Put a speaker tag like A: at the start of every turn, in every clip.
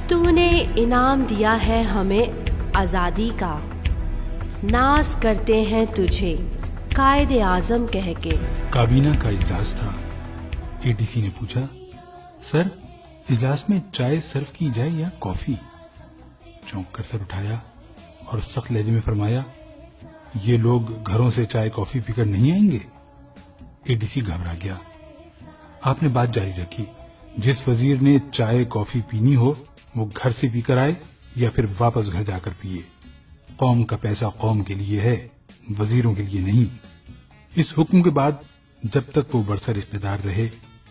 A: تو نے انعام دیا ہے ہمیں آزادی کا، ناز کرتے ہیں تجھے قائد اعظم کہہ کے۔
B: کابینہ کا اجلاس تھا۔ اے ڈی سی نے پوچھا، سر اجلاس میں چائے سرو کی جائے یا کافی؟ چونک کر سر اٹھایا اور سخت لہجے میں فرمایا، یہ لوگ گھروں سے چائے کافی پی کر نہیں آئیں گے؟ اے ڈی سی گھبرا گیا۔ آپ نے بات جاری رکھی، جس وزیر نے چائے کافی پینی ہو وہ گھر سے پی کر آئے یا پھر واپس گھر جا کر پیے۔ قوم کا پیسہ قوم کے لیے ہے، وزیروں کے لیے نہیں۔ اس حکم کے بعد جب تک وہ برسر اقتدار رہے،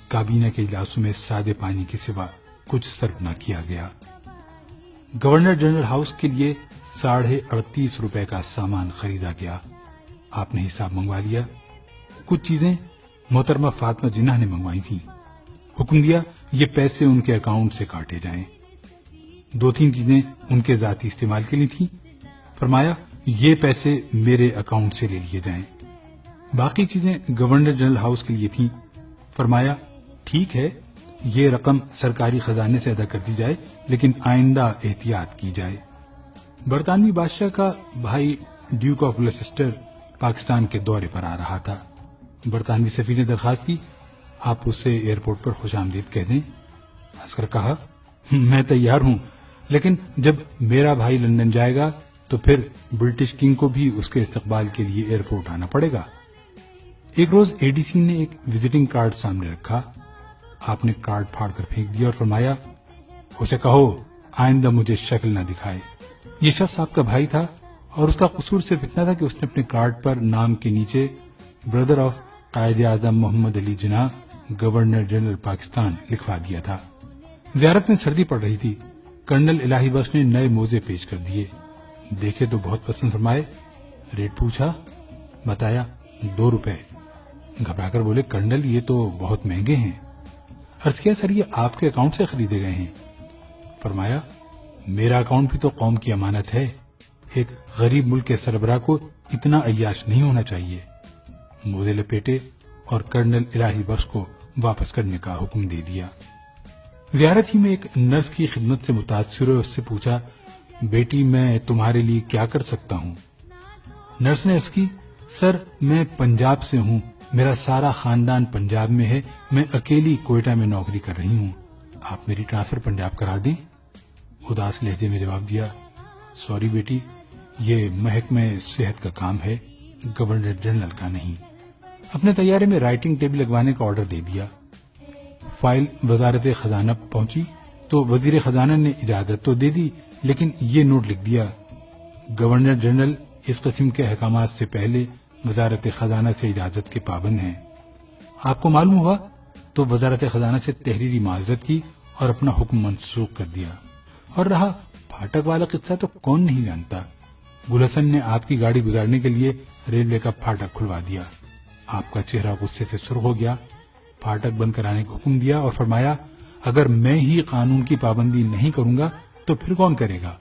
B: کابینہ کے اجلاسوں میں سادے پانی کے سوا کچھ سرو نہ کیا گیا۔ گورنر جنرل ہاؤس کے لیے 38.5 روپے کا سامان خریدا گیا۔ آپ نے حساب منگوا لیا۔ کچھ چیزیں محترمہ فاطمہ جناح نے منگوائی تھیں۔ حکم دیا یہ پیسے ان کے اکاؤنٹ سے کاٹے جائیں۔ 2-3 چیزیں ان کے ذاتی استعمال کے لیے تھیں۔ فرمایا یہ پیسے میرے اکاؤنٹ سے لے لیے جائیں۔ باقی چیزیں گورنر جنرل ہاؤس کے لیے تھیں۔ فرمایا ٹھیک ہے، یہ رقم سرکاری خزانے سے ادا کر دی جائے، لیکن آئندہ احتیاط کی جائے۔ برطانوی بادشاہ کا بھائی ڈیوک آف گلوسٹر پاکستان کے دورے پر آ رہا تھا۔ برطانوی سفیر نے درخواست کی، آپ اسے ایئرپورٹ پر خوش آمدید کہہ دیں۔ ہنس کر کہا، میں تیار ہوں، لیکن جب میرا بھائی لندن جائے گا تو پھر برٹش کنگ کو بھی اس کے استقبال کے لیے ایئرپورٹ آنا پڑے گا۔ ایک روز اے ڈی سی نے ایک وزٹنگ کارڈ سامنے رکھا۔ آپ نے کارڈ پھاڑ کر پھینک دیا اور فرمایا، اسے کہو آئندہ مجھے شکل نہ دکھائے۔ یہ شخص آپ کا بھائی تھا اور اس کا قصور صرف اتنا تھا کہ اس نے اپنے کارڈ پر نام کے نیچے brother of Quaid Azam Muhammad Ali Jinnah governor general Pakistan لکھوا دیا تھا۔ زیارت میں سردی پڑ رہی تھی۔ کرنل الہی بخش نے نئے موزے پیش کر دیے۔ دیکھے تو بہت پسند فرمائے۔ ریٹ پوچھا، بتایا 2 روپے۔ گھبرا کر بولے، کرنل یہ تو بہت مہنگے ہیں۔ عرض کیا، سر یہ آپ کے اکاؤنٹ سے خریدے گئے ہیں؟ فرمایا میرا اکاؤنٹ بھی تو قوم کی امانت ہے، ایک غریب ملک کے سربراہ کو اتنا عیاش نہیں ہونا چاہیے۔ موزے لپیٹے اور کرنل الہی بخش کو واپس کرنے کا حکم دے دیا۔ زیارت ہی میں ایک نرس کی خدمت سے متاثر ہوئے اس سے پوچھا، بیٹی میں تمہارے لیے کیا کر سکتا ہوں؟ نرس نے عرض کی، سر میں پنجاب سے ہوں، میرا سارا خاندان پنجاب میں ہے، میں اکیلی کوئٹہ میں نوکری کر رہی ہوں، آپ میری ٹرانسفر پنجاب کرا دیں؟ اداس لہجے میں جواب دیا، سوری بیٹی، یہ محکمہ صحت کا کام ہے، گورنر جنرل کا نہیں۔ اپنے طیارے میں رائٹنگ ٹیبل لگوانے کا آرڈر دے دیا۔ فائل وزارت خزانہ پہنچی تو وزیر خزانہ نے اجازت تو دے دی، لیکن یہ نوٹ لکھ دیا، گورنر جنرل اس قسم کے احکامات سے پہلے وزارت خزانہ سے اجازت کے پابند ہیں۔ آپ کو معلوم ہوا تو وزارت خزانہ سے تحریری معذرت کی اور اپنا حکم منسوخ کر دیا۔ اور رہا پھاٹک والا قصہ تو کون نہیں جانتا۔ گل حسن نے آپ کی گاڑی گزارنے کے لیے ریلوے کا پھاٹک کھلوا دیا۔ آپ کا چہرہ غصے سے سرخ ہو گیا، پھاٹک بند کرانے کا حکم دیا اور فرمایا، اگر میں ہی قانون کی پابندی نہیں کروں گا تو پھر کون کرے گا؟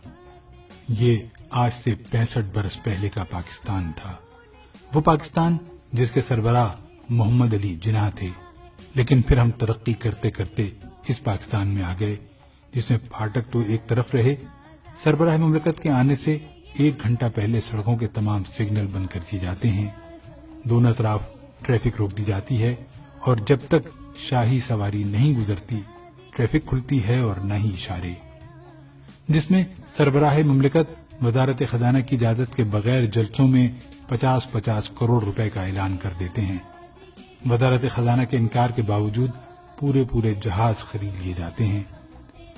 B: یہ آج سے 65 برس پہلے کا پاکستان تھا، وہ پاکستان جس کے سربراہ محمد علی جناح تھے۔ لیکن پھر ہم ترقی کرتے کرتے اس پاکستان میں آ گئے جس میں پھاٹک تو ایک طرف رہے، سربراہ مملکت کے آنے سے 1 گھنٹہ پہلے سڑکوں کے تمام سگنل بند کر دیے جاتے ہیں، دونوں اطراف ٹریفک روک دی جاتی ہے، اور جب تک شاہی سواری نہیں گزرتی ٹریفک کھلتی ہے اور نہ ہی اشارے، جس میں سربراہ مملکت وزارت خزانہ کی اجازت کے بغیر جلسوں میں 50 کروڑ روپے کا اعلان کر دیتے ہیں۔ وزارت خزانہ کے انکار کے باوجود پورے جہاز خرید لیے جاتے ہیں،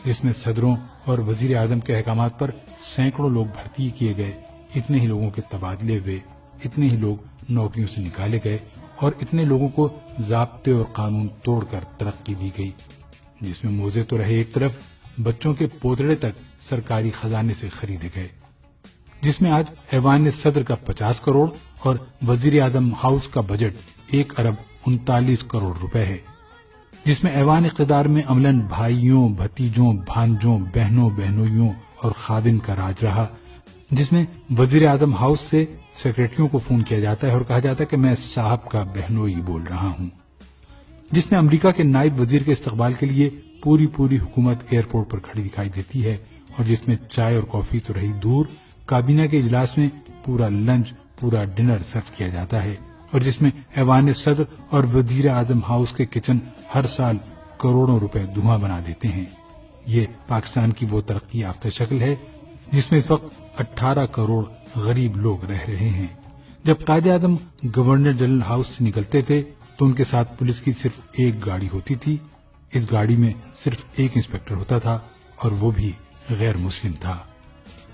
B: جس میں صدروں اور وزیر اعظم کے احکامات پر سینکڑوں لوگ بھرتی کیے گئے، اتنے ہی لوگوں کے تبادلے ہوئے، اتنے ہی لوگ نوکریوں سے نکالے گئے اور اتنے لوگوں کو ضابطے اور قانون توڑ کر ترقی دی گئی، جس میں موزے تو رہے ایک طرف، بچوں کے پوتڑے تک سرکاری خزانے سے خریدے گئے، جس میں آج ایوان صدر کا 50 کروڑ اور وزیر اعظم ہاؤس کا بجٹ 1 ارب 39 کروڑ روپے ہے، جس میں ایوان اقتدار میں عملاً بھائیوں، بھتیجوں، بھانجوں، بہنوں، بہنوئیوں اور خادم کا راج رہا، جس میں وزیر اعظم ہاؤس سے سیکریٹریوں کو فون کیا جاتا ہے اور کہا جاتا ہے کہ میں صاحب کا بہنوئی بول رہا ہوں، جس میں امریکہ کے نائب وزیر کے استقبال کے لیے پوری حکومت ایئرپورٹ پر کھڑی دکھائی دیتی ہے اور جس میں چائے اور کافی تو رہی دور، کابینہ کے اجلاس میں پورا لنچ، پورا ڈنر سرو کیا جاتا ہے، اور جس میں ایوان صدر اور وزیر اعظم ہاؤس کے کچن ہر سال کروڑوں روپے دھواں بنا دیتے ہیں۔ یہ پاکستان کی وہ ترقی یافتہ شکل ہے جس میں اس وقت 18 کروڑ غریب لوگ رہ رہے ہیں۔ جب Quaid Azam governor general house سے نکلتے تھے تو ان کے ساتھ پولیس کی صرف ایک گاڑی ہوتی تھی۔ اس گاڑی میں صرف ایک انسپکٹر ہوتا تھا اور وہ بھی غیر مسلم تھا۔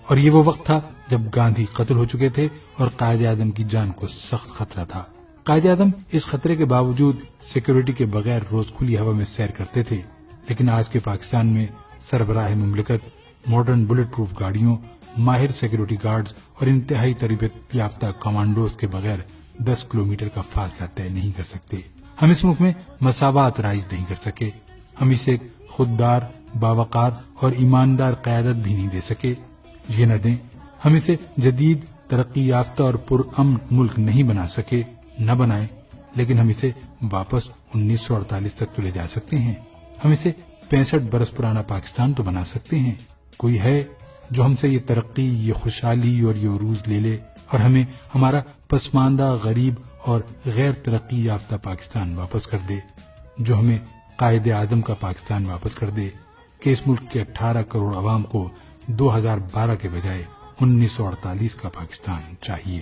B: اور یہ وہ وقت تھا جب گاندھی قتل ہو چکے تھے اور قائد اعظم کی جان کو سخت خطرہ تھا۔ قائد اعظم اس خطرے کے باوجود سیکیورٹی کے بغیر روز کھلی ہوا میں سیر کرتے تھے، لیکن آج کے پاکستان میں سربراہ مملکت ماڈرن بلٹ پروف گاڑیوں، ماہر سیکیورٹی گارڈز اور انتہائی تربیت یافتہ کمانڈوز کے بغیر 10 کلومیٹر کا فاصلہ طے نہیں کر سکتے۔ ہم اس ملک میں مساوات رائج نہیں کر سکے، ہم اسے خوددار، باوقار اور ایماندار قیادت بھی نہیں دے سکے۔ یہ نہ دیں، ہم اسے جدید، ترقی یافتہ اور پرامن ملک نہیں بنا سکے، نہ بنائیں، لیکن ہم اسے واپس 1948 تک تو لے جا سکتے ہیں۔ ہم اسے 65 برس پرانا پاکستان تو بنا سکتے ہیں۔ کوئی ہے جو ہم سے یہ ترقی، یہ خوشحالی اور یہ عروج لے لے اور ہمیں ہمارا پسماندہ، غریب اور غیر ترقی یافتہ پاکستان واپس کر دے، جو ہمیں قائد اعظم کا پاکستان واپس کر دے کہ اس ملک کے 18 کروڑ عوام کو 2012 کے بجائے 1948 کا پاکستان چاہیے۔